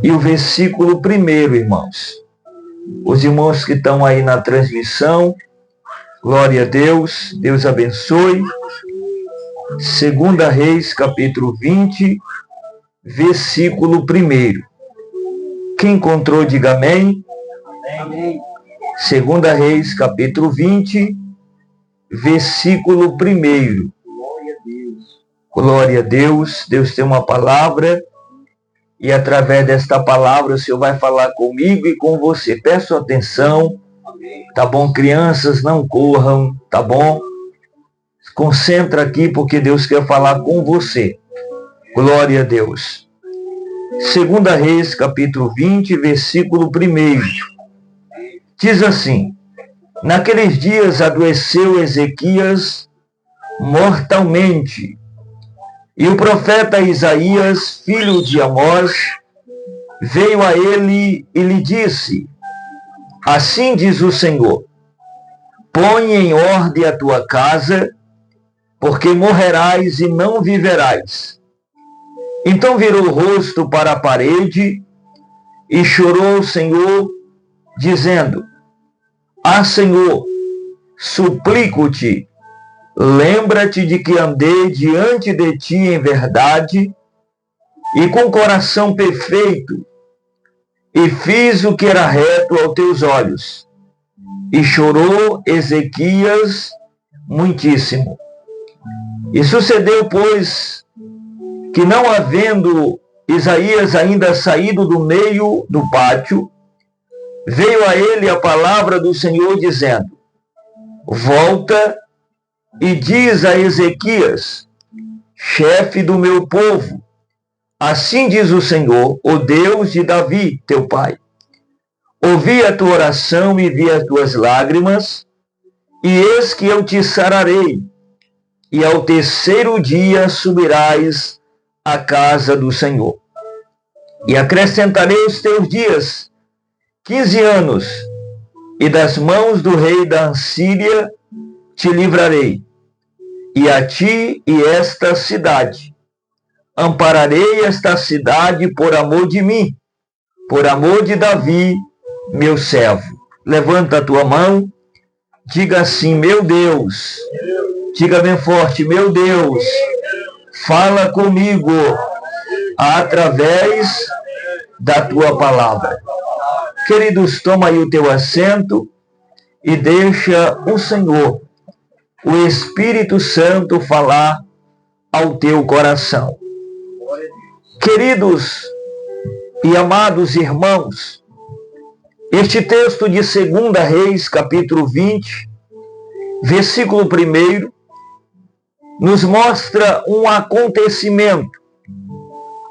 e o versículo 1, irmãos. Os irmãos que estão aí na transmissão, glória a Deus, Deus abençoe. 2 Reis, capítulo 20, versículo 1. Quem encontrou, diga amém. Amém. 2 Reis, capítulo 20, versículo 1. Glória a Deus. Glória a Deus. Deus tem uma palavra e através desta palavra o Senhor vai falar comigo e com você. Peço atenção, tá bom? Crianças, não corram, tá bom? Concentra aqui porque Deus quer falar com você. Glória a Deus. 2 Reis, capítulo 20, versículo 1. Diz assim: naqueles dias adoeceu Ezequias mortalmente, e o profeta Isaías, filho de Amós, veio a ele e lhe disse: assim diz o Senhor, põe em ordem a tua casa, porque morrerás e não viverás. Então virou o rosto para a parede e chorou o Senhor, dizendo: ah, Senhor, suplico-te, lembra-te de que andei diante de ti em verdade e com coração perfeito, e fiz o que era reto aos teus olhos. E chorou Ezequias muitíssimo. E sucedeu, pois, que não havendo Isaías ainda saído do meio do pátio, veio a ele a palavra do Senhor, dizendo: volta e diz a Ezequias, chefe do meu povo, assim diz o Senhor, o Deus de Davi, teu pai. Ouvi a tua oração e vi as tuas lágrimas, e eis que eu te sararei, e ao terceiro dia subirás à casa do Senhor. E acrescentarei os teus dias 15 anos, e das mãos do rei da Assíria te livrarei, e a ti e esta cidade. Ampararei esta cidade por amor de mim, por amor de Davi, meu servo. Levanta a tua mão, diga assim: meu Deus, diga bem forte: meu Deus, fala comigo através da tua palavra. Queridos, toma aí o teu assento e deixa o Senhor, o Espírito Santo, falar ao teu coração. Queridos e amados irmãos, este texto de 2 Reis, capítulo 20, versículo 1, nos mostra um acontecimento.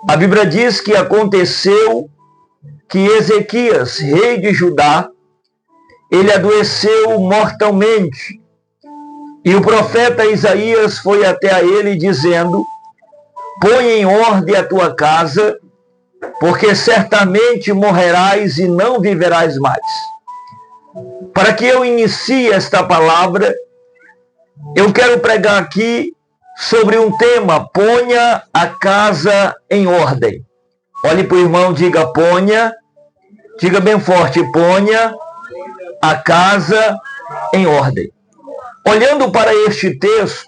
A Bíblia diz que aconteceu que Ezequias, rei de Judá, ele adoeceu mortalmente. E o profeta Isaías foi até a ele dizendo: põe em ordem a tua casa, porque certamente morrerás e não viverás mais. Para que eu inicie esta palavra, eu quero pregar aqui sobre um tema: ponha a casa em ordem. Olhe para o irmão, diga ponha, diga bem forte: ponha a casa em ordem. Olhando para este texto,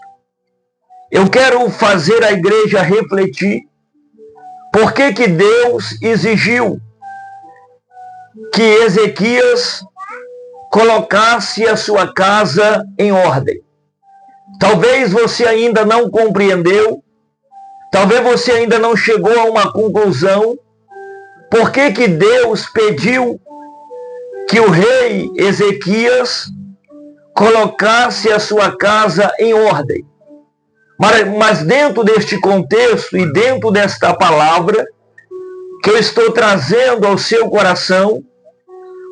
eu quero fazer a igreja refletir por que Deus exigiu que Ezequias colocasse a sua casa em ordem. Talvez você ainda não compreendeu, talvez você ainda não chegou a uma conclusão, por que Deus pediu que o rei Ezequias colocasse a sua casa em ordem. Mas dentro deste contexto e dentro desta palavra que eu estou trazendo ao seu coração,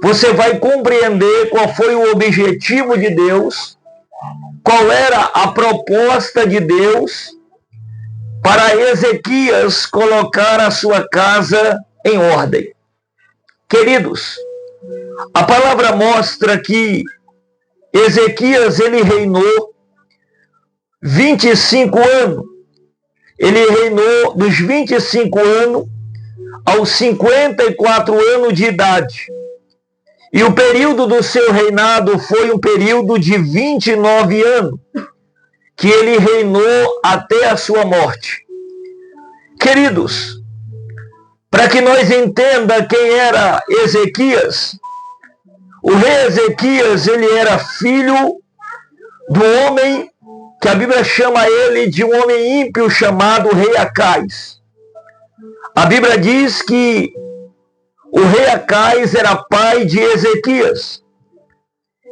você vai compreender qual foi o objetivo de Deus, qual era a proposta de Deus para Ezequias colocar a sua casa em ordem. Queridos, a palavra mostra que Ezequias, ele reinou 25 anos. Ele reinou dos 25 anos aos 54 anos de idade. E o período do seu reinado foi um período de 29 anos, que ele reinou até a sua morte. Queridos, para que nós entenda quem era Ezequias, o rei Ezequias, ele era filho do homem que a Bíblia chama ele de um homem ímpio chamado rei Acais. A Bíblia diz que o rei Acais era pai de Ezequias.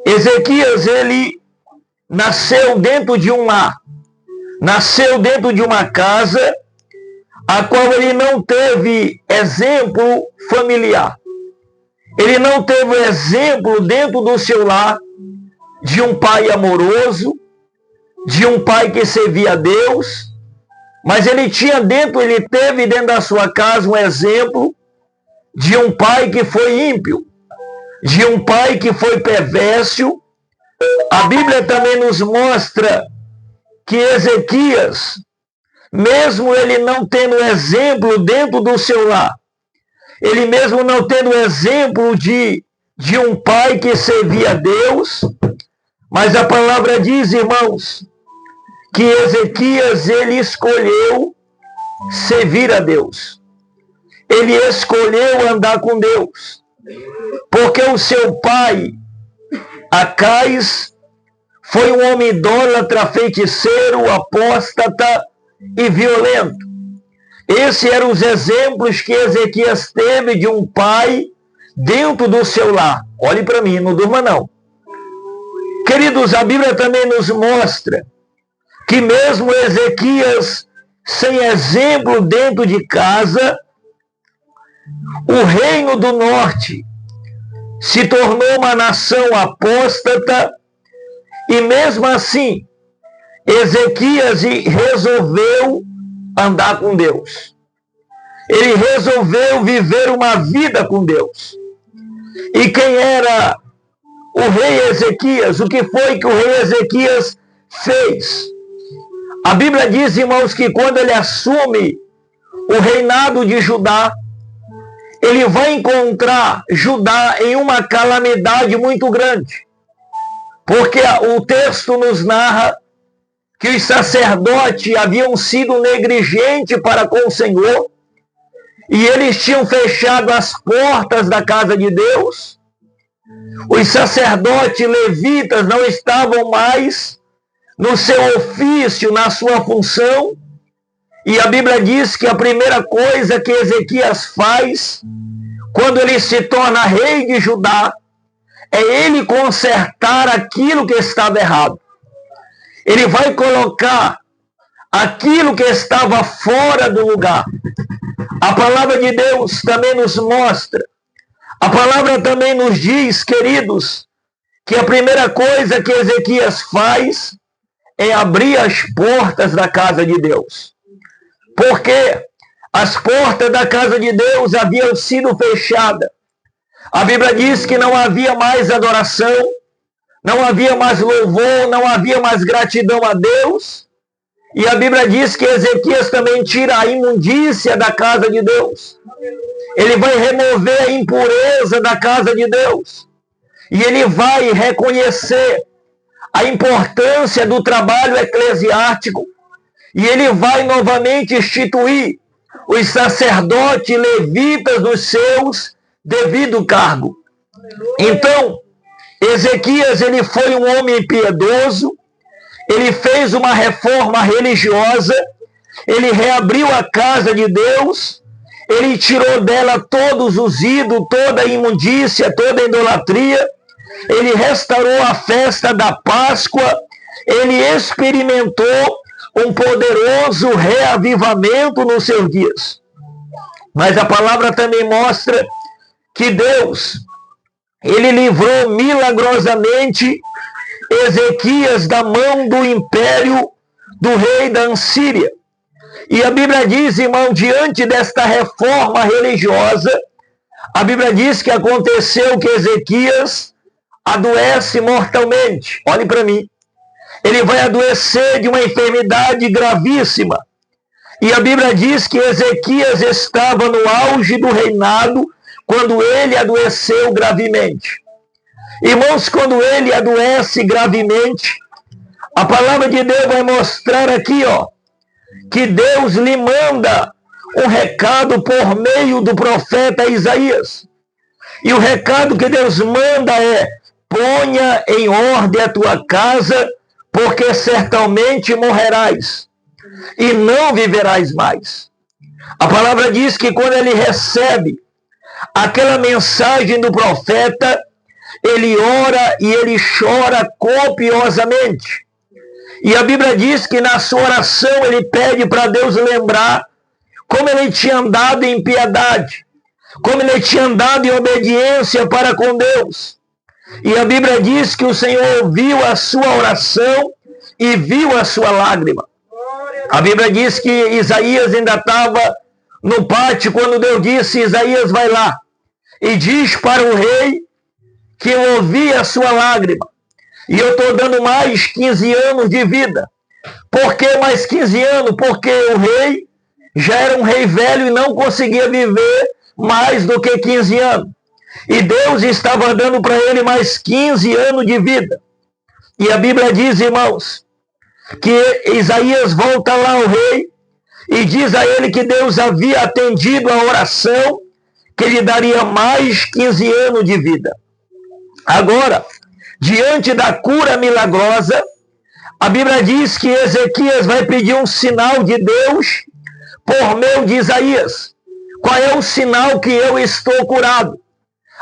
Ezequias, ele nasceu dentro de um lar, nasceu dentro de uma casa, a qual ele não teve exemplo familiar. Ele não teve exemplo dentro do seu lar de um pai amoroso, de um pai que servia a Deus, mas ele teve dentro da sua casa um exemplo de um pai que foi ímpio, de um pai que foi perverso. A Bíblia também nos mostra que Ezequias, mesmo ele não tendo exemplo dentro do seu lar, ele mesmo não tendo exemplo de um pai que servia a Deus, mas a palavra diz, irmãos, que Ezequias, ele escolheu servir a Deus. Ele escolheu andar com Deus. Porque o seu pai, Acais, foi um homem idólatra, feiticeiro, apóstata e violento. Esses eram os exemplos que Ezequias teve de um pai dentro do seu lar. Olhe para mim, não durma não. Queridos, a Bíblia também nos mostra que mesmo Ezequias, sem exemplo dentro de casa, o reino do norte se tornou uma nação apóstata, e mesmo assim, Ezequias resolveu andar com Deus. Ele resolveu viver uma vida com Deus. E quem era o rei Ezequias? O que foi que o rei Ezequias fez? A Bíblia diz, irmãos, que quando ele assume o reinado de Judá, ele vai encontrar Judá em uma calamidade muito grande. Porque o texto nos narra que os sacerdotes haviam sido negligentes para com o Senhor, e eles tinham fechado as portas da casa de Deus. Os sacerdotes levitas não estavam mais no seu ofício, na sua função, e a Bíblia diz que a primeira coisa que Ezequias faz, quando ele se torna rei de Judá, é ele consertar aquilo que estava errado. Ele vai colocar aquilo que estava fora do lugar. A palavra de Deus também nos mostra, a palavra também nos diz, queridos, que a primeira coisa que Ezequias faz é abrir as portas da casa de Deus. Porque as portas da casa de Deus haviam sido fechadas. A Bíblia diz que não havia mais adoração, não havia mais louvor, não havia mais gratidão a Deus. E a Bíblia diz que Ezequias também tira a imundícia da casa de Deus. Ele vai remover a impureza da casa de Deus. E ele vai reconhecer a importância do trabalho eclesiástico. E ele vai novamente instituir os sacerdotes levitas nos seus devido cargo. Então, Ezequias, ele foi um homem piedoso, ele fez uma reforma religiosa, ele reabriu a casa de Deus, ele tirou dela todos os ídolos, toda a imundícia, toda a idolatria, ele restaurou a festa da Páscoa, ele experimentou um poderoso reavivamento nos seus dias. Mas a palavra também mostra que Deus, ele livrou milagrosamente Ezequias da mão do império do rei da Assíria. E a Bíblia diz, irmão, diante desta reforma religiosa, a Bíblia diz que aconteceu que Ezequias adoece mortalmente. Olhe para mim. Ele vai adoecer de uma enfermidade gravíssima. E a Bíblia diz que Ezequias estava no auge do reinado quando ele adoeceu gravemente. Irmãos, quando ele adoece gravemente, a palavra de Deus vai mostrar aqui, que Deus lhe manda um recado por meio do profeta Isaías. E o recado que Deus manda é: ponha em ordem a tua casa, porque certamente morrerás e não viverás mais. A palavra diz que quando ele recebe aquela mensagem do profeta, ele ora e ele chora copiosamente. E a Bíblia diz que na sua oração ele pede para Deus lembrar como ele tinha andado em piedade, como ele tinha andado em obediência para com Deus. E a Bíblia diz que o Senhor ouviu a sua oração e viu a sua lágrima. A Bíblia diz que Isaías ainda estava no pátio quando Deus disse: Isaías, vai lá e diz para o rei que eu ouvi a sua lágrima. E eu estou dando mais 15 anos de vida. Por que mais 15 anos? Porque o rei já era um rei velho e não conseguia viver mais do que 15 anos. E Deus estava dando para ele mais 15 anos de vida. E a Bíblia diz, irmãos, que Isaías volta lá ao rei e diz a ele que Deus havia atendido a oração, que lhe daria mais 15 anos de vida. Agora, diante da cura milagrosa, a Bíblia diz que Ezequias vai pedir um sinal de Deus por meio de Isaías. Qual é o sinal que eu estou curado?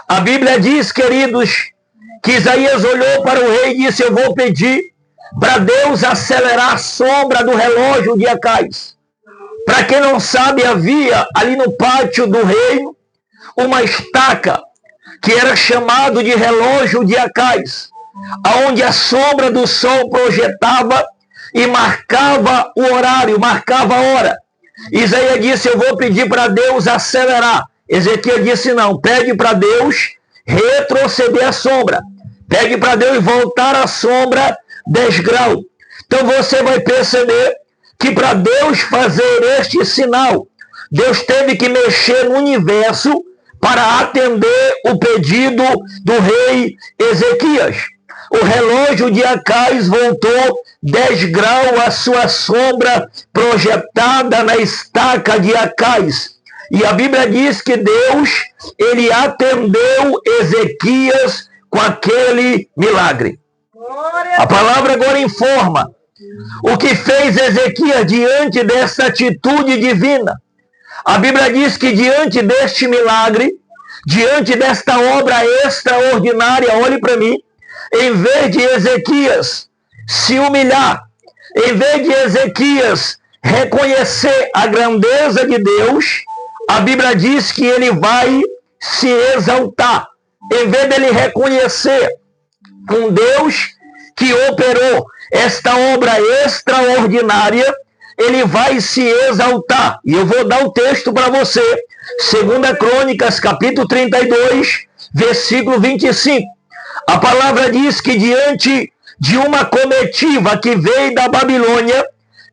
A Bíblia diz, queridos, que Isaías olhou para o rei e disse: eu vou pedir para Deus acelerar a sombra do relógio de Acais. Para quem não sabe, havia ali no pátio do reino uma estaca que era chamado de relógio de Acais, onde a sombra do sol projetava e marcava o horário, marcava a hora. Isaías disse: eu vou pedir para Deus acelerar. Ezequias disse: não, pede para Deus retroceder a sombra. Pede para Deus voltar a sombra 10 graus. Então você vai perceber que para Deus fazer este sinal, Deus teve que mexer no universo para atender o pedido do rei Ezequias. O relógio de Acais voltou 10 graus a sua sombra projetada na estaca de Acais. E a Bíblia diz que Deus, ele atendeu Ezequias com aquele milagre. A palavra agora informa o que fez Ezequias diante dessa atitude divina. A Bíblia diz que diante deste milagre, diante desta obra extraordinária, olhe para mim, em vez de Ezequias se humilhar, em vez de Ezequias reconhecer a grandeza de Deus, a Bíblia diz que ele vai se exaltar. Em vez dele reconhecer um Deus que operou esta obra extraordinária, ele vai se exaltar. E eu vou dar o texto para você. 2 Crônicas, capítulo 32, versículo 25. A palavra diz que diante de uma comitiva que veio da Babilônia,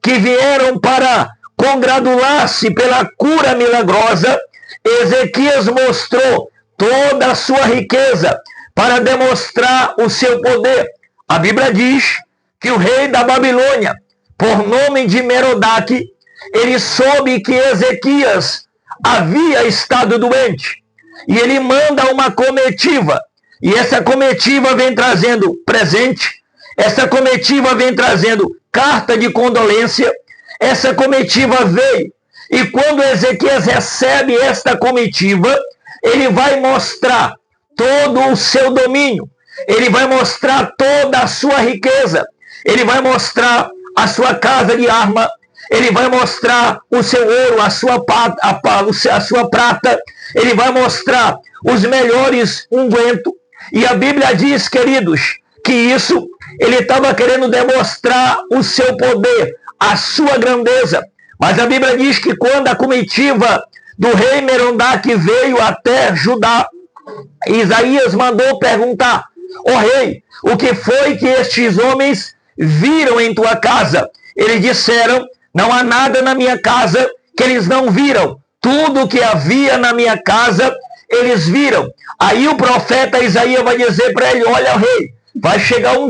que vieram para congratular-se pela cura milagrosa, Ezequias mostrou toda a sua riqueza para demonstrar o seu poder. A Bíblia diz que o rei da Babilônia, por nome de Merodach, ele soube que Ezequias havia estado doente. E ele manda uma comitiva. E essa comitiva vem trazendo presente. Essa comitiva vem trazendo carta de condolência. Essa comitiva veio. E quando Ezequias recebe esta comitiva, ele vai mostrar todo o seu domínio. Ele vai mostrar toda a sua riqueza. Ele vai mostrar a sua casa de arma. Ele vai mostrar o seu ouro, a sua prata. Ele vai mostrar os melhores ungüentos. E a Bíblia diz, queridos, que isso ele estava querendo demonstrar o seu poder, a sua grandeza. Mas a Bíblia diz que quando a comitiva do rei Merodach veio até Judá, Isaías mandou perguntar: ó rei, o que foi que estes homens viram em tua casa? Eles disseram: Não há nada na minha casa que eles não viram. Tudo que havia na minha casa, eles viram. Aí o profeta Isaías vai dizer para ele, olha, rei, vai chegar um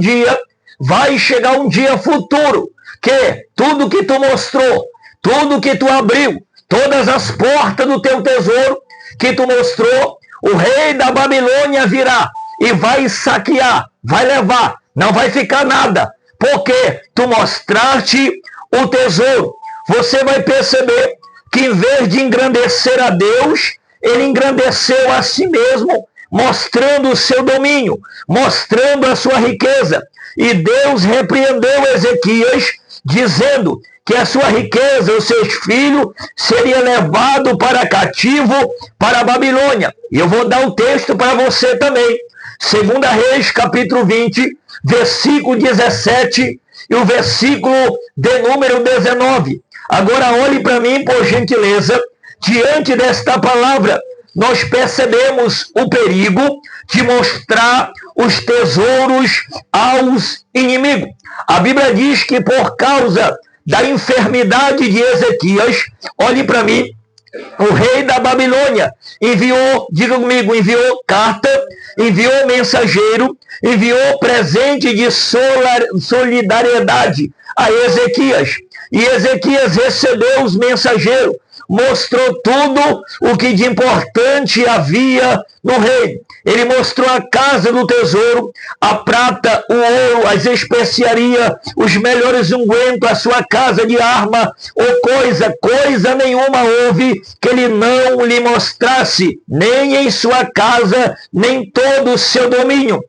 dia futuro, que tudo que tu mostrou, tudo que tu abriu, todas as portas do teu tesouro que tu mostrou, o rei da Babilônia virá e vai saquear, vai levar, não vai ficar nada, porque tu mostraste o tesouro. Você vai perceber que em vez de engrandecer a Deus, ele engrandeceu a si mesmo, mostrando o seu domínio, mostrando a sua riqueza. E Deus repreendeu Ezequias, dizendo que a sua riqueza, os seus filhos, seria levado para cativo para a Babilônia. E eu vou dar o texto para você também. 2 Reis, capítulo 20, versículo 17 e o versículo de número 19. Agora olhe para mim, por gentileza. Diante desta palavra, nós percebemos o perigo de mostrar os tesouros aos inimigos. A Bíblia diz que por causa da enfermidade de Ezequias, olhe para mim, o rei da Babilônia enviou, diga comigo, enviou carta, enviou mensageiro, enviou presente de solidariedade a Ezequias. E Ezequias recebeu os mensageiros, mostrou tudo o que de importante havia no reino. Ele mostrou a casa do tesouro, a prata, o ouro, as especiarias, os melhores ungüentos, a sua casa de arma, ou coisa nenhuma houve que ele não lhe mostrasse, nem em sua casa, nem todo o seu domínio.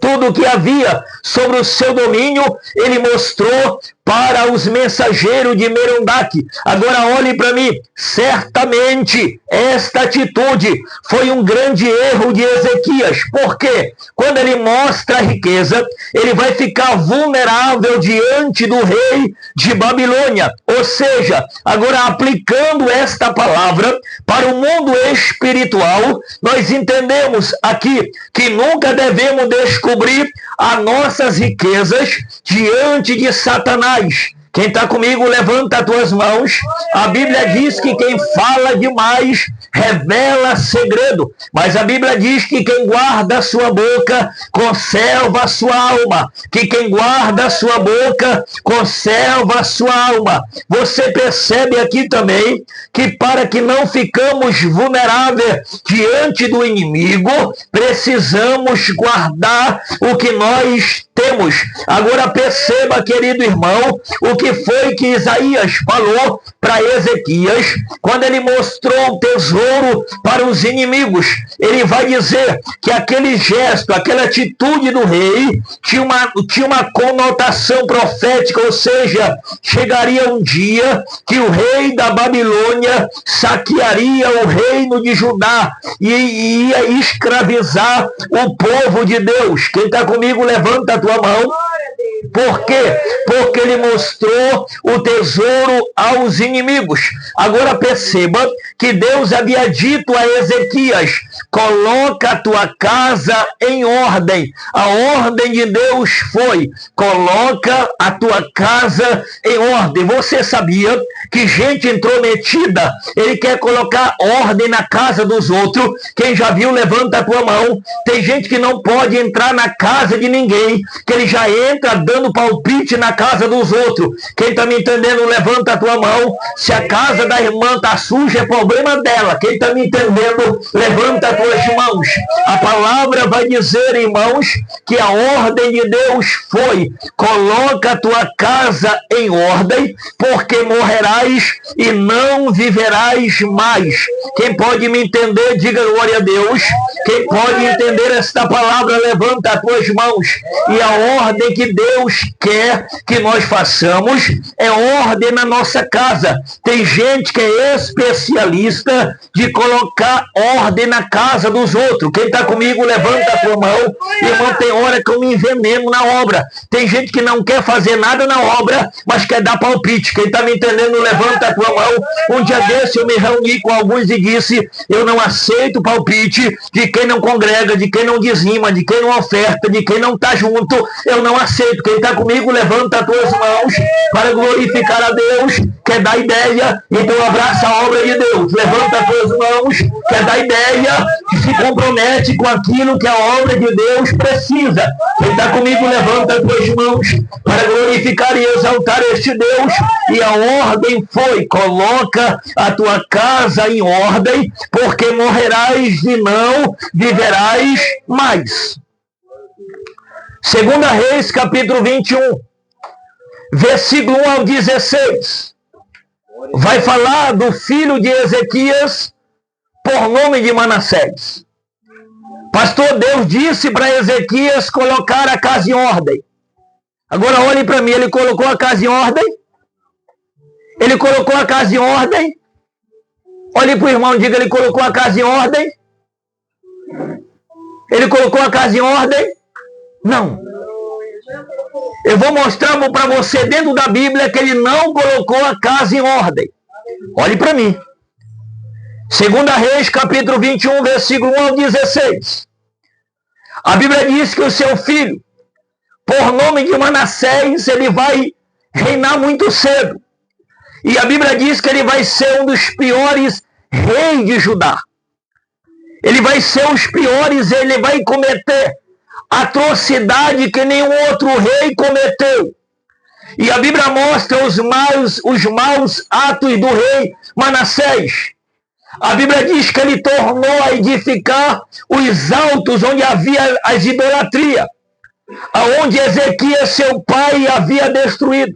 Tudo o que havia sobre o seu domínio, ele mostrou para os mensageiros de Merodach. Agora olhe para mim, certamente esta atitude foi um grande erro de Ezequias, porque quando ele mostra a riqueza, ele vai ficar vulnerável diante do rei de Babilônia. Ou seja, agora aplicando esta palavra para o mundo espiritual, nós entendemos aqui que nunca devemos descobrir as nossas riquezas diante de Satanás. Quem está comigo, levanta as tuas mãos. A Bíblia diz que quem fala demais revela segredo. Mas a Bíblia diz que quem guarda a sua boca conserva a sua alma. Que quem guarda a sua boca conserva a sua alma. Você percebe aqui também que para que não ficamos vulneráveis diante do inimigo, precisamos guardar o que nós temos. Agora perceba, querido irmão, o que foi que Isaías falou para Ezequias quando ele mostrou o tesouro para os inimigos. Ele vai dizer que aquele gesto, aquela atitude do rei tinha uma conotação profética, ou seja, chegaria um dia que o rei da Babilônia saquearia o reino de Judá e ia escravizar o povo de Deus. Quem está comigo, levanta a tua mão. Por quê? Porque ele mostrou o tesouro aos inimigos. Agora perceba que Deus havia dito a Ezequias, coloca a tua casa em ordem. A ordem de Deus foi, coloca a tua casa em ordem. Você sabia que gente intrometida, ele quer colocar ordem na casa dos outros? Quem já viu, levanta a tua mão. Tem gente que não pode entrar na casa de ninguém, que ele já entra dando palpite na casa dos outros. Quem está me entendendo, levanta a tua mão. Se a casa da irmã está suja, é problema dela. Quem está me entendendo, levanta as tuas mãos. A palavra vai dizer, irmãos, que a ordem de Deus foi, coloca a tua casa em ordem, porque morrerás e não viverás mais. Quem pode me entender, diga glória a Deus. Quem pode entender esta palavra, levanta as tuas mãos. E a ordem que Deus quer que nós façamos é ordem na nossa casa. Tem gente que é especialista de colocar ordem na casa dos outros. Quem está comigo, levanta a tua mão. Irmão, tem hora que eu me enveneno na obra. Tem gente que não quer fazer nada na obra, mas quer dar palpite. Quem está me entendendo, levanta a tua mão. Um dia desse eu me reuni com alguns e disse, eu não aceito palpite de quem não congrega, de quem não dizima, de quem não oferta, de quem não está junto, eu não aceito. Quem está comigo, levanta as tuas mãos para glorificar a Deus, quer dar ideia, então abraça a obra de Deus. Levanta as tuas mãos, quer dar ideia, que se compromete com aquilo que a obra de Deus precisa. Quem está comigo, levanta as tuas mãos para glorificar e exaltar este Deus. E a ordem foi: coloca a tua casa em ordem, porque morrerás e não viverás mais. 2 Reis, capítulo 21, versículo 1 ao 16. Vai falar do filho de Ezequias, por nome de Manassés. Pastor, Deus disse para Ezequias colocar a casa em ordem. Agora olhe para mim, ele colocou a casa em ordem? Ele colocou a casa em ordem? Olhe para o irmão, diga, ele colocou a casa em ordem? Ele colocou a casa em ordem? Não. Eu vou mostrar para você dentro da Bíblia que ele não colocou a casa em ordem. Olhe para mim. 2 Reis, capítulo 21, versículo 1 ao 16. A Bíblia diz que o seu filho, por nome de Manassés, ele vai reinar muito cedo. E a Bíblia diz que ele vai ser um dos piores reis de Judá. Ele vai ser os piores, ele vai cometer atrocidade que nenhum outro rei cometeu. E a Bíblia mostra os maus atos do rei Manassés. A Bíblia diz que ele tornou a edificar os altos onde havia as idolatrias, aonde Ezequias, seu pai, havia destruído.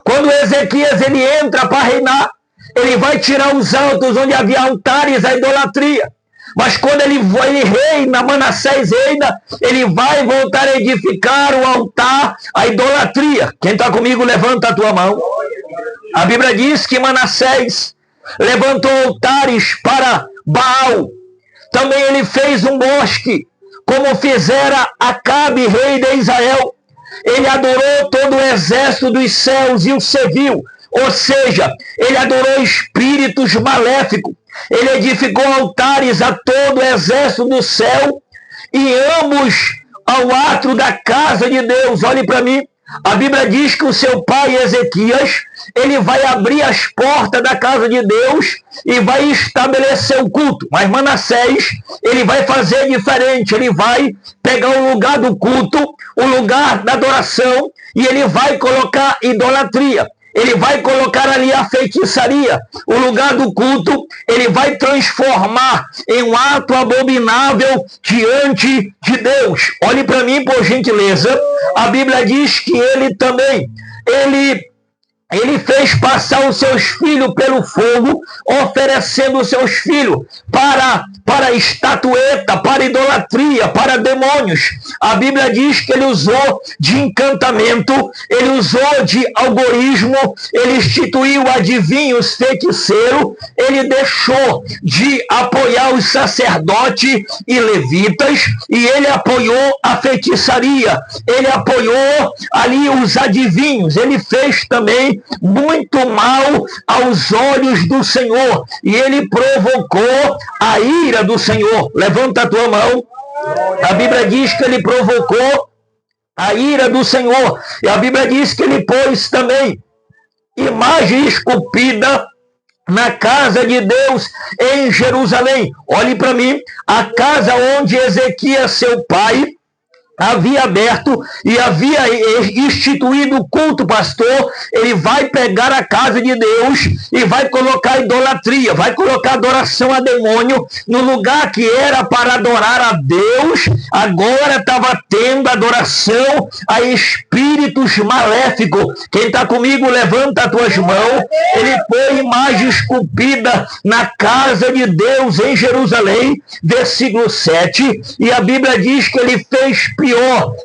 Quando Ezequias ele entra para reinar, ele vai tirar os altos onde havia altares à idolatria. Mas quando ele reina, Manassés reina, ele vai voltar a edificar o altar à idolatria. Quem está comigo, levanta a tua mão. A Bíblia diz que Manassés levantou altares para Baal. Também ele fez um bosque, como fizera Acabe, rei de Israel. Ele adorou todo o exército dos céus e o serviu. Ou seja, ele adorou espíritos maléficos. Ele edificou altares a todo o exército do céu e ambos ao átrio da casa de Deus. Olhe para mim. A Bíblia diz que o seu pai Ezequias, ele vai abrir as portas da casa de Deus e vai estabelecer o culto. Mas Manassés, ele vai fazer diferente. Ele vai pegar o lugar do culto, o lugar da adoração, e ele vai colocar idolatria. Ele vai colocar ali a feitiçaria. O lugar do culto, ele vai transformar em um ato abominável diante de Deus. Olhe para mim, por gentileza. A Bíblia diz que ele também, ele fez passar os seus filhos pelo fogo, oferecendo os seus filhos para estatueta, para idolatria, para demônios. A Bíblia diz que ele usou de encantamento, ele usou de algorismo, ele instituiu adivinhos, feiticeiros, ele deixou de apoiar os sacerdotes e levitas, e ele apoiou a feitiçaria, ele apoiou ali os adivinhos, ele fez também muito mal aos olhos do Senhor, e ele provocou a ira do Senhor. Levanta a tua mão. A Bíblia diz que ele provocou a ira do Senhor, e a Bíblia diz que ele pôs também imagem esculpida na casa de Deus em Jerusalém. Olhe para mim, a casa onde Ezequias, seu pai, havia aberto e havia instituído o culto, pastor. Ele vai pegar a casa de Deus e vai colocar idolatria, vai colocar adoração a demônio no lugar que era para adorar a Deus. Agora estava tendo adoração a espíritos maléficos. Quem está comigo, levanta as tuas mãos. Ele põe imagem esculpida na casa de Deus em Jerusalém, versículo 7, e a Bíblia diz que ele fez pior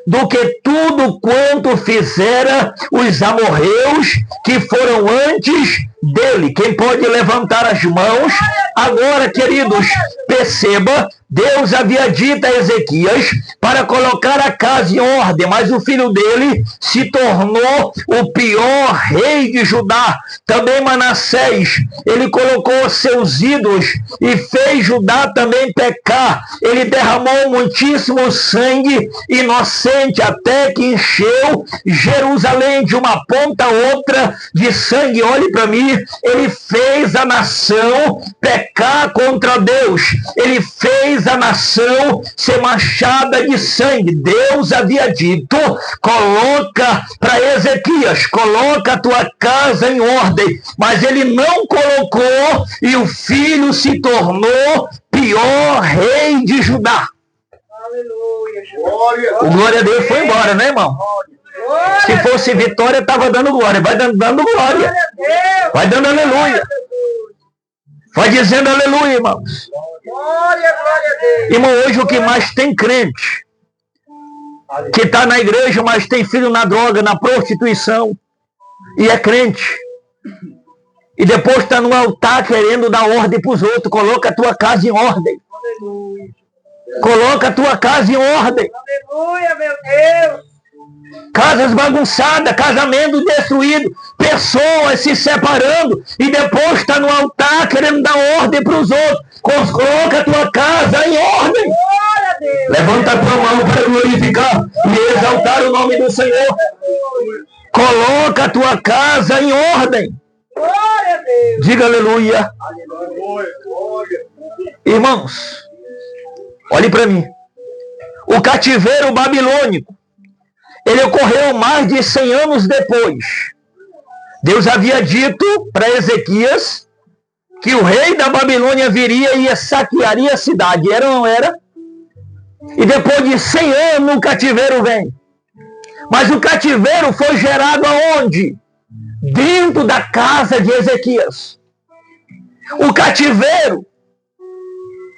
do que tudo quanto fizera os amorreus que foram antes dele. Quem pode levantar as mãos? Agora, queridos, perceba, Deus havia dito a Ezequias para colocar a casa em ordem, mas o filho dele se tornou o pior rei de Judá. Também Manassés, ele colocou seus ídolos e fez Judá também pecar. Ele derramou muitíssimo sangue inocente, até que encheu Jerusalém de uma ponta a outra de sangue. Olhe para mim, ele fez a nação pecar contra Deus. Ele fez a nação ser manchada de sangue. Deus havia dito: coloca para Ezequias, coloca a tua casa em ordem. Mas ele não colocou e o filho se tornou pior rei de Judá. O glória a Deus foi embora, né, irmão? Se fosse vitória, estava dando glória. Vai dando glória. Vai dando aleluia. Vai dizendo aleluia, irmãos. Irmão, hoje o que mais tem crente que está na igreja, mas tem filho na droga, na prostituição, e é crente, e depois está no altar querendo dar ordem para os outros. Coloca a tua casa em ordem. Coloca a tua casa em ordem. Aleluia, meu Deus. Casas bagunçadas, casamento destruído, pessoas se separando e depois está no altar querendo dar ordem para os outros. Coloca a tua casa em ordem. Levanta a tua mão para glorificar e exaltar o nome do Senhor. Coloca a tua casa em ordem. Diga aleluia. Irmãos, olhe para mim. O cativeiro babilônico, ele ocorreu mais de 100 anos depois. Deus havia dito para Ezequias que o rei da Babilônia viria e saquearia a cidade. Era ou não era? E depois de 100 anos o cativeiro vem. Mas o cativeiro foi gerado aonde? Dentro da casa de Ezequias. O cativeiro,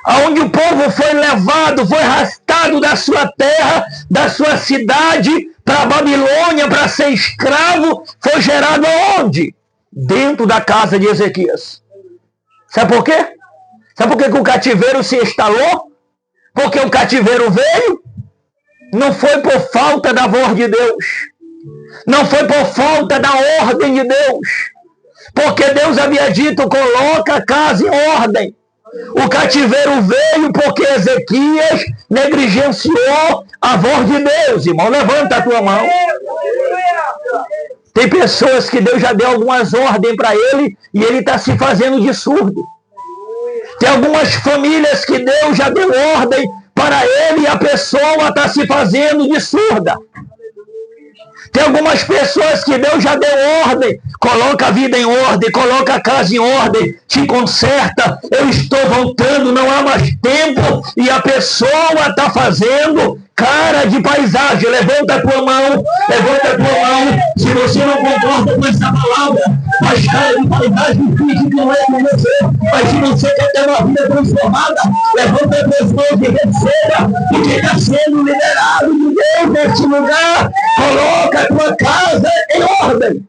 aonde o povo foi levado, foi arrastado da sua terra, da sua cidade, para a Babilônia, para ser escravo, foi gerado aonde? Dentro da casa de Ezequias. Sabe por quê? Sabe por que o cativeiro se instalou? Porque o cativeiro veio, não foi por falta da voz de Deus, não foi por falta da ordem de Deus, porque Deus havia dito: coloca a casa em ordem. O cativeiro veio porque Ezequias negligenciou a voz de Deus. Irmão, levanta a tua mão. Tem pessoas que Deus já deu algumas ordens para ele e ele está se fazendo de surdo. Tem algumas famílias que Deus já deu ordem para ele e a pessoa está se fazendo de surda. Tem algumas pessoas que Deus já deu ordem: coloca a vida em ordem, coloca a casa em ordem, te conserta, eu estou voltando, não há mais tempo, e a pessoa está fazendo cara de paisagem. Levanta a tua mão, levanta a tua mão. Se você não concorda com essa palavra, mas cara de paisagem física não é com você. Mas se você quer ter uma vida transformada, levanta as tuas mãos e receba, porque está sendo liberado de Deus neste lugar. Coloca a tua casa em ordem.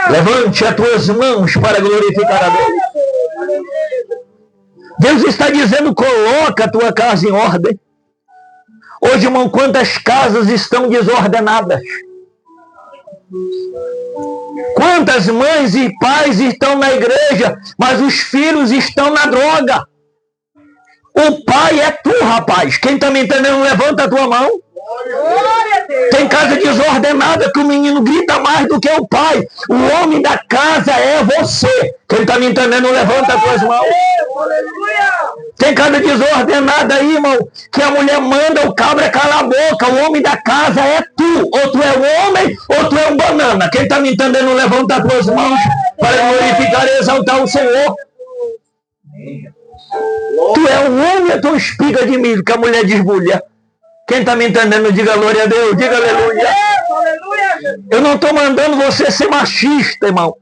Levante as tuas mãos para glorificar a Deus. Deus está dizendo: coloca a tua casa em ordem. Hoje, irmão, quantas casas estão desordenadas? Quantas mães e pais estão na igreja, mas os filhos estão na droga? O pai é tu, rapaz. Quem está me entendendo, levanta a tua mão. Tem casa desordenada que o menino grita mais do que o pai. O homem da casa é você. Quem está me entendendo, levanta as tuas mãos. Tem casa desordenada aí, irmão, que a mulher manda o cabra calar a boca. O homem da casa é tu. Ou tu é um homem, ou tu é um banana. Quem está me entendendo, levanta as tuas mãos para glorificar e exaltar o Senhor. Tu é um homem, ou tu é uma espiga de milho que a mulher desbulha. Quem está me entendendo, diga glória a Deus, diga aleluia. Eu não estou mandando você ser machista, irmão.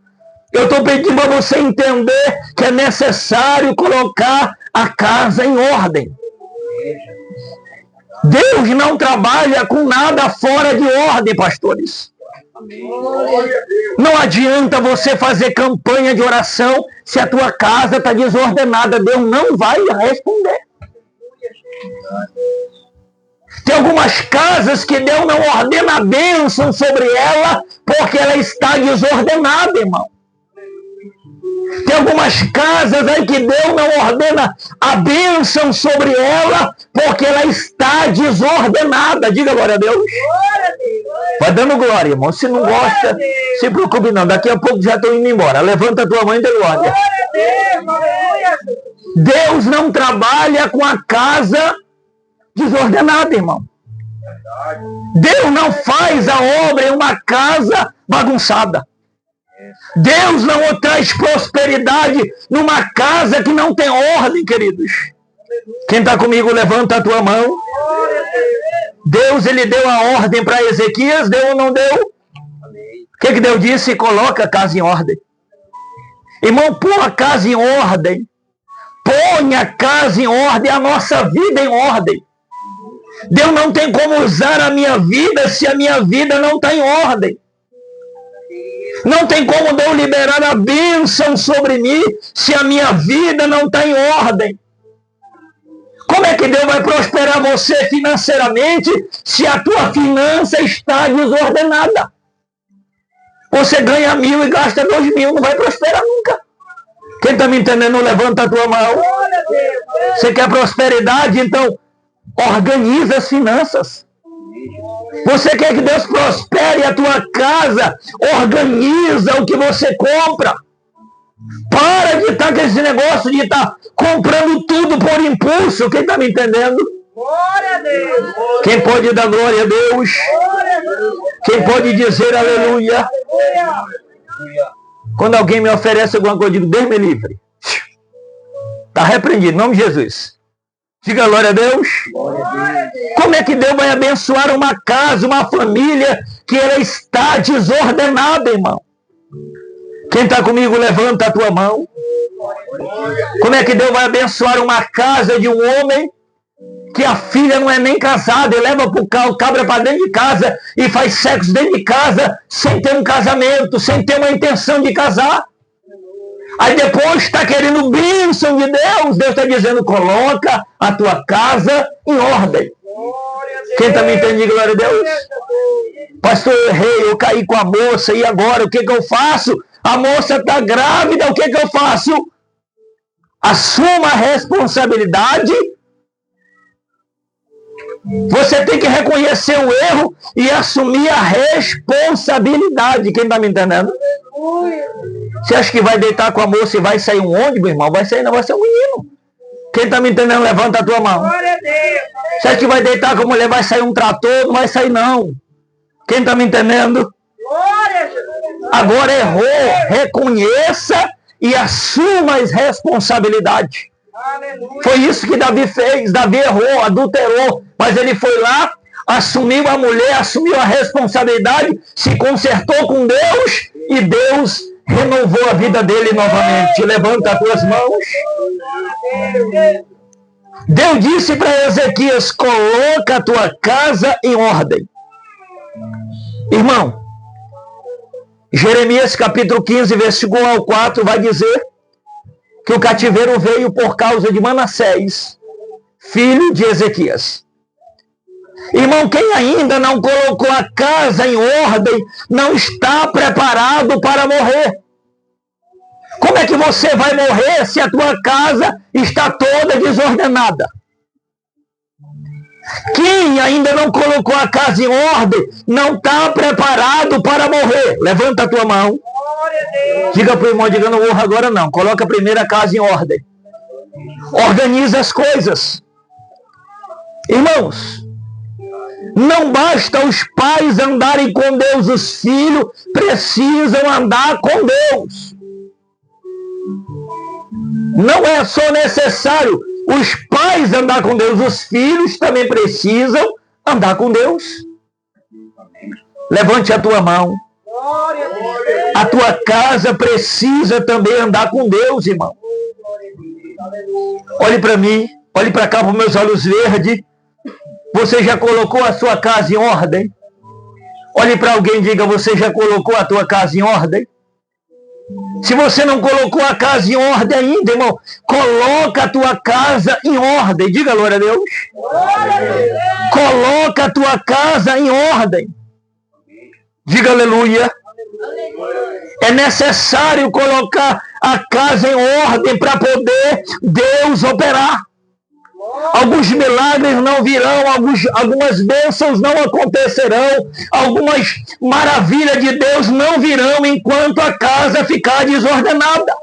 Eu estou pedindo para você entender que é necessário colocar a casa em ordem. Deus não trabalha com nada fora de ordem, pastores. Não adianta você fazer campanha de oração se a tua casa está desordenada. Deus não vai responder. Tem algumas casas que Deus não ordena a bênção sobre ela porque ela está desordenada, irmão. Tem algumas casas aí que Deus não ordena a bênção sobre ela porque ela está desordenada. Diga glória a Deus. Vai dando glória, irmão. Se não gosta, se preocupe não. Daqui a pouco já estão indo embora. Levanta a tua mão e dê glória. Deus não trabalha com a casa desordenada, irmão. Deus não faz a obra em uma casa bagunçada. Deus não traz prosperidade numa casa que não tem ordem, queridos. Quem está comigo, levanta a tua mão. Deus, ele deu a ordem para Ezequias, deu ou não deu? O que Deus disse? Coloca a casa em ordem. Irmão, põe a casa em ordem. Põe a casa em ordem, a nossa vida em ordem. Deus não tem como usar a minha vida se a minha vida não está em ordem. Não tem como Deus liberar a bênção sobre mim se a minha vida não está em ordem. Como é que Deus vai prosperar você financeiramente se a tua finança está desordenada? Você ganha 1.000 e gasta 2.000, não vai prosperar nunca. Quem está me entendendo, levanta a tua mão. Você quer prosperidade? Então, organiza as finanças. Você quer que Deus prospere a tua casa? Organiza o que você compra. Para de estar com esse negócio de estar comprando tudo por impulso. Quem está me entendendo? Glória a Deus. Quem pode dar glória a Deus? Quem pode dizer aleluia? Quando alguém me oferece alguma coisa, eu digo, Deus me livre. Está repreendido, em nome de Jesus. Diga glória a Deus. Como é que Deus vai abençoar uma casa, uma família que ela está desordenada, irmão? Quem está comigo, levanta a tua mão. Como é que Deus vai abençoar uma casa de um homem que a filha não é nem casada e leva o cabra para dentro de casa e faz sexo dentro de casa sem ter um casamento, sem ter uma intenção de casar? Aí depois está querendo bênção de Deus. Deus está dizendo, coloca a tua casa em ordem. Quem está me entendendo, glória a Deus? Pastor, eu errei, eu caí com a moça, e agora o que eu faço? A moça está grávida, o que eu faço? Assuma a responsabilidade. Você tem que reconhecer o erro e assumir a responsabilidade. Quem está me entendendo? Você acha que vai deitar com a moça e vai sair um ônibus, irmão? Vai sair, não, vai ser um menino. Quem está me entendendo, levanta a tua mão. Você acha que vai deitar com a mulher, vai sair um trator? Não vai sair, não. Quem está me entendendo? Agora errou, reconheça e assuma as responsabilidades. Foi isso que Davi fez. Davi errou, adulterou, mas ele foi lá, assumiu a mulher, assumiu a responsabilidade, se consertou com Deus e Deus renovou a vida dele novamente. Levanta as tuas mãos. Deus disse para Ezequias, coloca a tua casa em ordem. Irmão, Jeremias capítulo 15, versículo 1 ao 4 vai dizer que o cativeiro veio por causa de Manassés, filho de Ezequias. Irmão, quem ainda não colocou a casa em ordem, não está preparado para morrer. Como é que você vai morrer se a tua casa está toda desordenada? Quem ainda não colocou a casa em ordem, não está preparado para morrer. Levanta a tua mão. Diga para o irmão, diga, não morra agora não. Coloca primeiro a casa em ordem. Organiza as coisas. Irmãos, não basta os pais andarem com Deus, os filhos precisam andar com Deus. Não é só necessário os pais andar com Deus, os filhos também precisam andar com Deus. Levante a tua mão. A tua casa precisa também andar com Deus, irmão. Olhe para mim, olhe para cá, para os meus olhos verdes. Você já colocou a sua casa em ordem? Olhe para alguém e diga, você já colocou a tua casa em ordem? Se você não colocou a casa em ordem ainda, irmão, coloca a tua casa em ordem. Diga glória a Deus. Coloca a tua casa em ordem. Diga aleluia. É necessário colocar a casa em ordem para poder Deus operar. Alguns milagres não virão, algumas bênçãos não acontecerão, algumas maravilhas de Deus não virão enquanto a casa ficar desordenada.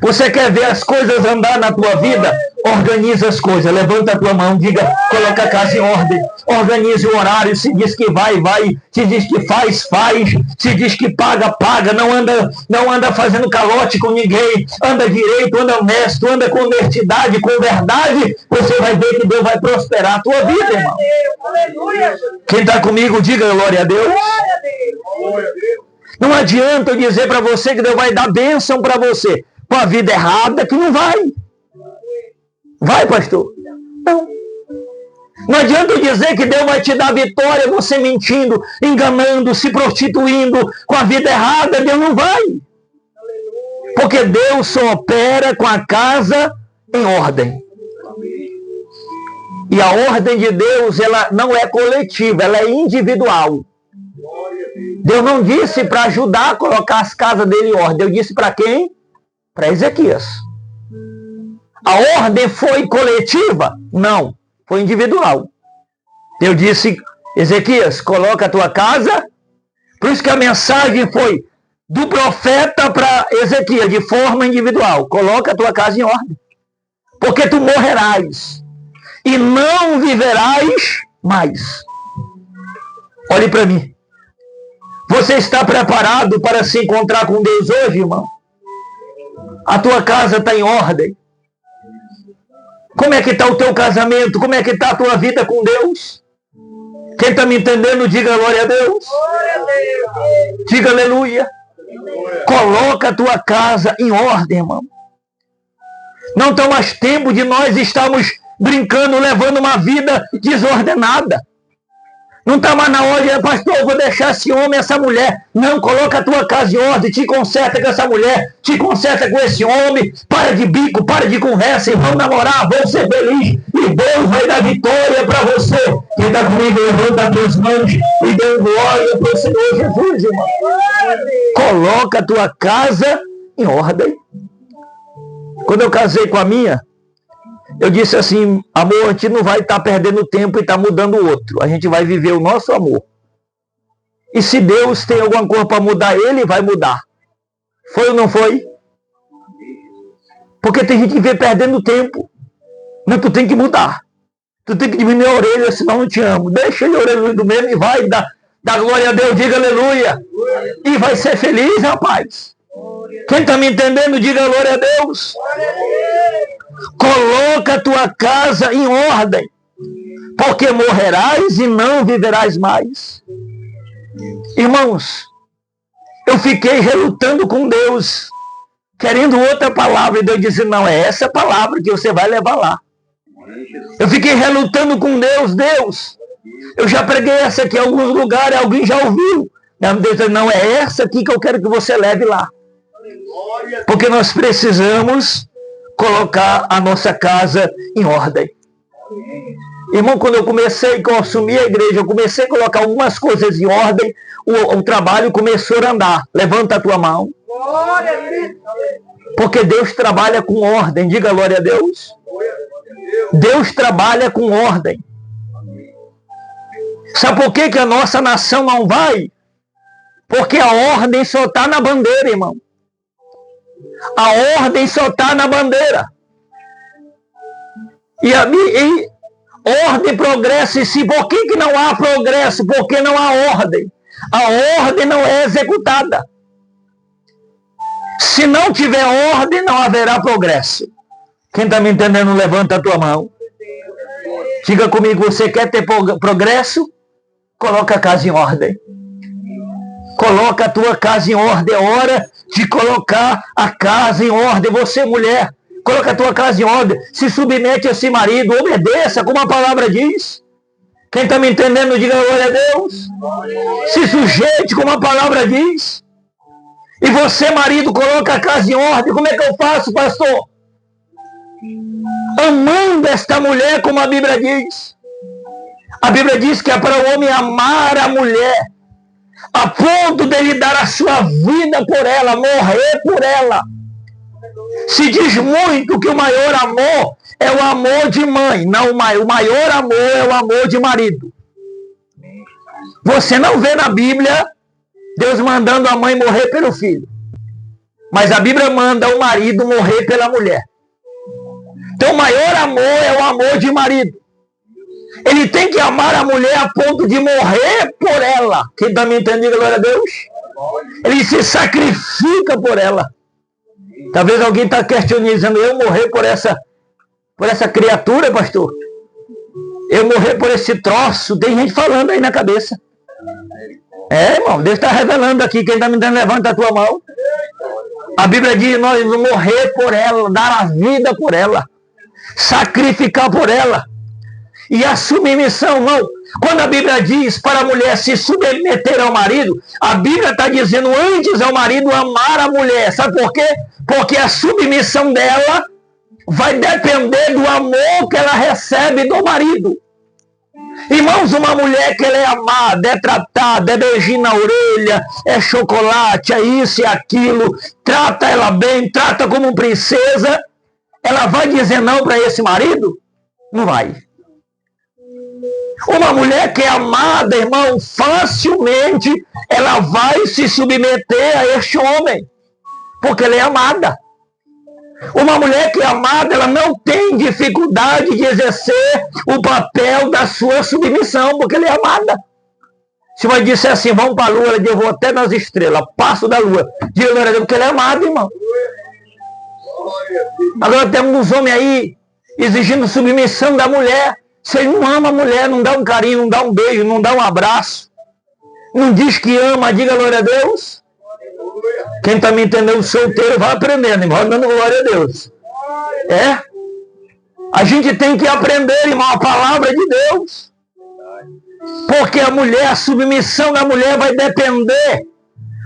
Você quer ver as coisas andar na tua vida? Organiza as coisas. Levanta a tua mão, diga, coloca a casa em ordem. Organize o horário. Se diz que vai, vai. Se diz que faz, faz. Se diz que paga, paga. Não anda fazendo calote com ninguém. Anda direito, anda honesto, anda com honestidade, com verdade. Você vai ver que Deus vai prosperar a tua vida, irmão. Quem está comigo, diga glória a Deus. Não adianta eu dizer para você que Deus vai dar bênção para você com a vida errada, que não vai. Vai, pastor? Não. Não adianta eu dizer que Deus vai te dar vitória, você mentindo, enganando, se prostituindo com a vida errada, Deus não vai. Porque Deus só opera com a casa em ordem. E a ordem de Deus, ela não é coletiva, ela é individual. Deus não disse para ajudar a colocar as casas dele em ordem. Deus disse para quem? Para Ezequias. A ordem foi coletiva? Não, foi individual. Deus disse, Ezequias, coloca a tua casa. Por isso que a mensagem foi do profeta para Ezequias, de forma individual. Coloca a tua casa em ordem. Porque tu morrerás e não viverás mais. Olhe para mim. Você está preparado para se encontrar com Deus hoje, irmão? A tua casa está em ordem. Como é que está o teu casamento? Como é que está a tua vida com Deus? Quem está me entendendo, diga glória a Deus. Diga aleluia. Coloca a tua casa em ordem, irmão. Não está mais tempo de nós estarmos brincando, levando uma vida desordenada. Não está mais na hora, pastor, eu vou deixar esse homem, essa mulher. Não, coloca a tua casa em ordem, te conserta com essa mulher, te conserta com esse homem, para de bico, para de conversa, e vão namorar, vão ser felizes, e Deus vai dar vitória para você. Quem está comigo, levanta as tuas mãos e dê glória para o Senhor Jesus, irmão. Coloca a tua casa em ordem. Quando eu casei com a minha, eu disse assim, amor, a gente não vai estar perdendo tempo e estar mudando o outro. A gente vai viver o nosso amor. E se Deus tem alguma coisa para mudar, Ele vai mudar. Foi ou não foi? Porque tem gente que vem perdendo tempo. Mas tu tem que mudar. Tu tem que diminuir a orelha, senão eu não te amo. Deixa ele a orelha do mesmo e vai dar glória a Deus, diga aleluia. E vai ser feliz, rapaz. Quem está me entendendo, diga glória a Deus. Coloca a tua casa em ordem, porque morrerás e não viverás mais. Irmãos, eu fiquei relutando com Deus, querendo outra palavra, e Deus disse, não, é essa palavra que você vai levar lá. Eu fiquei relutando com Deus, eu já preguei essa aqui em alguns lugares, alguém já ouviu. Deus disse, não, é essa aqui que eu quero que você leve lá. Porque nós precisamos colocar a nossa casa em ordem. Irmão, quando eu comecei a assumir a igreja, eu comecei a colocar algumas coisas em ordem, o trabalho começou a andar. Levanta a tua mão. Porque Deus trabalha com ordem. Diga glória a Deus. Deus trabalha com ordem. Sabe por que a nossa nação não vai? Porque a ordem só está na bandeira, irmão. A ordem só está na bandeira. E ordem, progresso e si. Por que não há progresso? Porque não há ordem. A ordem não é executada. Se não tiver ordem, não haverá progresso. Quem está me entendendo, levanta a tua mão. Diga comigo, você quer ter progresso? Coloca a casa em ordem. Coloca a tua casa em ordem. É hora de colocar a casa em ordem. Você, mulher, coloca a tua casa em ordem. Se submete a esse marido. Obedeça, como a palavra diz. Quem está me entendendo, diga glória a Deus. Se sujeite, como a palavra diz. E você, marido, coloca a casa em ordem. Como é que eu faço, pastor? Amando esta mulher, como a Bíblia diz. A Bíblia diz que é para o homem amar a mulher, a ponto de ele dar a sua vida por ela, morrer por ela. Se diz muito que o maior amor é o amor de mãe. Não, o maior amor é o amor de marido. Você não vê na Bíblia Deus mandando a mãe morrer pelo filho. Mas a Bíblia manda o marido morrer pela mulher. Então o maior amor é o amor de marido. Ele tem que amar a mulher a ponto de morrer por ela. Quem está me entendendo, glória a Deus? Ele se sacrifica por ela. Talvez alguém está questionando, dizendo, eu morrer por essa criatura, pastor? Eu morrer por esse troço? Tem gente falando aí na cabeça. Irmão, Deus está revelando aqui. Quem está me entendendo, levanta a tua mão. A Bíblia diz, nós vamos morrer por ela, dar a vida por ela, sacrificar por ela. E a submissão, não. Quando a Bíblia diz para a mulher se submeter ao marido, a Bíblia está dizendo antes ao marido amar a mulher. Sabe por quê? Porque a submissão dela vai depender do amor que ela recebe do marido. Irmãos, uma mulher que ela é amada, é tratada, é beijinho na orelha, é chocolate, é isso e aquilo, trata ela bem, trata como princesa, ela vai dizer não para esse marido? Não vai. Uma mulher que é amada, irmão, facilmente ela vai se submeter a este homem, porque ela é amada. Uma mulher que é amada, ela não tem dificuldade de exercer o papel da sua submissão, porque ela é amada. Se você disser assim, vamos para a lua, ela diz, eu vou até nas estrelas, passo da lua. Diga, glória a Deus, porque ela é amada, irmão. Agora temos uns homens aí exigindo submissão da mulher. Você não ama a mulher, não dá um carinho, não dá um beijo, não dá um abraço. Não diz que ama, diga glória a Deus. Quem está me entendendo solteiro vai aprendendo, irmão, dando glória a Deus. A gente tem que aprender, irmão, a palavra de Deus. Porque a mulher, a submissão da mulher vai depender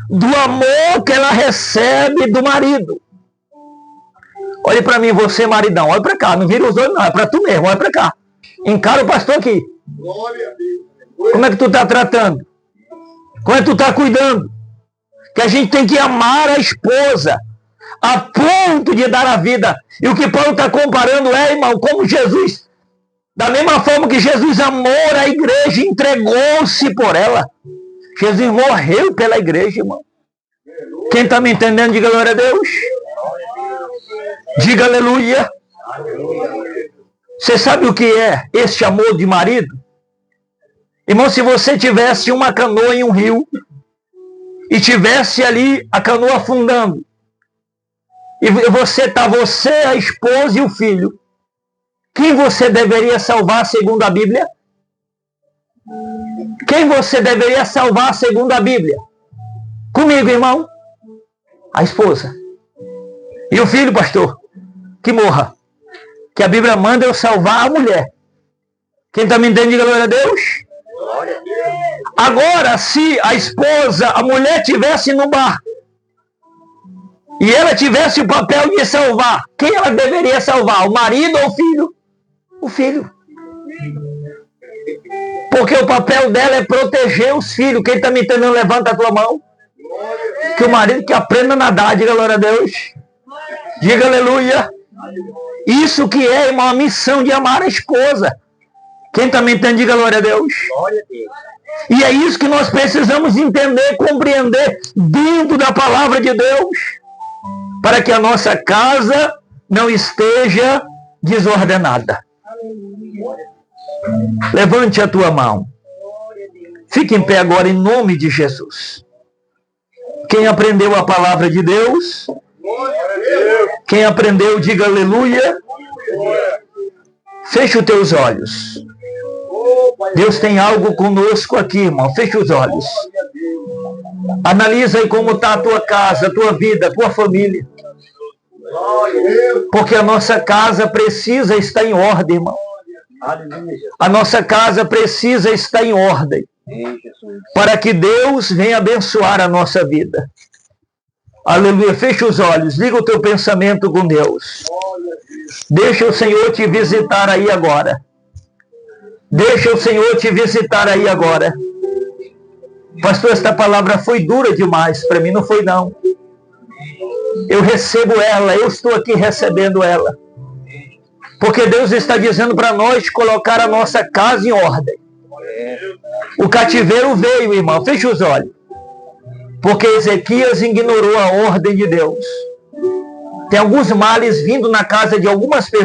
do amor que ela recebe do marido. Olhe para mim, você, maridão, olha para cá, não vira os olhos não, é para tu mesmo, olha para cá. Encara o pastor aqui. Como é que tu está tratando? Como é que tu está cuidando? Que a gente tem que amar a esposa a ponto de dar a vida. E o que Paulo está comparando irmão, como Jesus, da mesma forma que Jesus amou a igreja, entregou-se por ela. Jesus morreu pela igreja, irmão. Quem está me entendendo, diga glória a Deus. Diga aleluia. Você sabe o que é este amor de marido? Irmão, se você tivesse uma canoa em um rio, e tivesse ali a canoa afundando, e você, a esposa e o filho, quem você deveria salvar segundo a Bíblia? Quem você deveria salvar segundo a Bíblia? Comigo, irmão? A esposa. E o filho, pastor? Que morra. Que a Bíblia manda eu salvar a mulher. Quem está me entendendo, diga glória a Deus. Agora, se a esposa, a mulher tivesse no barco, e ela tivesse o papel de salvar, quem ela deveria salvar? O marido ou o filho? O filho. Porque o papel dela é proteger os filhos. Quem está me entendendo, levanta a tua mão. Que o marido que aprenda a nadar, diga glória a Deus. Diga aleluia. Isso que é, irmão, a missão de amar a esposa. Quem também entende, diga glória a Deus. E é isso que nós precisamos entender, compreender dentro da palavra de Deus, para que a nossa casa não esteja desordenada. Levante a tua mão. Fique em pé agora em nome de Jesus. Quem aprendeu a palavra de Deus, quem aprendeu, diga aleluia. Feche os teus olhos. Deus tem algo conosco aqui, irmão. Feche os olhos. Analisa aí como está a tua casa, a tua vida, a tua família. Porque a nossa casa precisa estar em ordem, irmão. A nossa casa precisa estar em ordem. Para que Deus venha abençoar a nossa vida. Aleluia. Fecha os olhos, liga o teu pensamento com Deus. Deixa o Senhor te visitar aí agora. Deixa o Senhor te visitar aí agora. Pastor, esta palavra foi dura demais. Para mim não foi não. Eu recebo ela, eu estou aqui recebendo ela. Porque Deus está dizendo para nós colocar a nossa casa em ordem. O cativeiro veio, irmão. Fecha os olhos. Porque Ezequias ignorou a ordem de Deus. Tem alguns males vindo na casa de algumas pessoas.